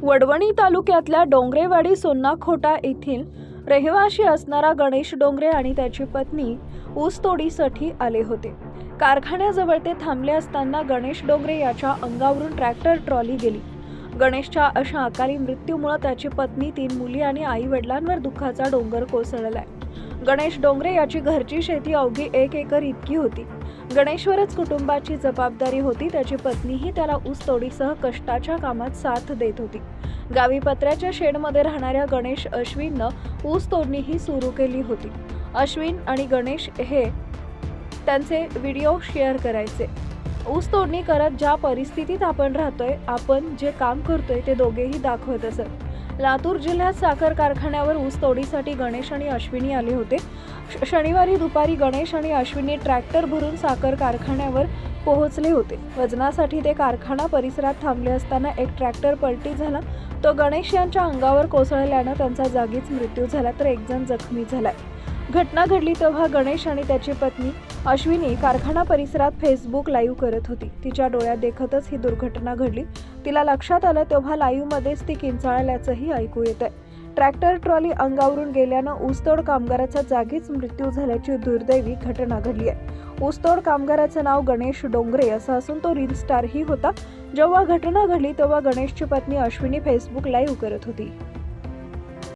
वडवणी तालुक्यातल्या डोंगरेवाडी सोन्नाखोटा येथील रहिवासी असणारा गणेश डोंगरे आणि त्याची पत्नी ऊसतोडीसाठी आले होते। कारखान्याजवळ ते थांबले असताना गणेश डोंगरे याच्या अंगावरून ट्रॅक्टर ट्रॉली गेली। गणेशच्या अशा अकाली मृत्यूमुळे त्याची पत्नी, 3 मुली आणि आई वडिलांवर दुःखाचा डोंगर कोसळलाय। गणेश डोंगरे याची घरची शेती अवघी 1 एकर इतकी होती। गणेशवरच कुटुंबाची जबाबदारी होती। त्याची पत्नीही त्याला ऊसतोडीसह कष्टाच्या कामात साथ देत होती। गावी पत्र्याच्या शेडमध्ये राहणाऱ्या गणेश अश्विननं ऊस तोडणीही सुरू केली होती। अश्विन आणि गणेश हे त्यांचे व्हिडिओ शेअर करायचे। ऊस तोडणी करत ज्या परिस्थितीत आपण राहतोय, आपण जे काम करतोय ते दोघेही दाखवत असत। लातूर जिल्ह्यात साखर कारखान्यावर ऊस तोडीसाठी गणेश आणि अश्विनी आले होते। शनिवारी दुपारी गणेश आणि अश्विनी ट्रॅक्टर भरून साखर कारखान्यावर पोहोचले होते। वजनासाठी ते कारखाना परिसरात थांबले असताना एक ट्रॅक्टर पलटी झाला। तो गणेश यांच्या अंगावर कोसळल्याने त्यांचा जागीच मृत्यू झाला, तर एक जण जखमी झालाय। घटना घडली तेव्हा गणेश आणि त्याची पत्नी अश्विनी कारखाना परिसरात फेसबुक लाईव्ह करत होती। तिच्या डोळ्यात देखतच ही दुर्घटना घडली। तिला लक्षात आलं तेव्हा लाईव्हमध्येच ती किंचाळल्याचंही ऐकू येतंय। ट्रॅक्टर ट्रॉली अंगावरून गेल्यानं ऊसतोड कामगाराचा जागीच मृत्यू झाल्याची दुर्दैवी घटना घडली आहे। ऊसतोड कामगाराचं नाव गणेश डोंगरे असं असून तो रील स्टारही होता। जेव्हा घटना घडली तेव्हा गणेशची पत्नी अश्विनी फेसबुक लाईव्ह करत होती।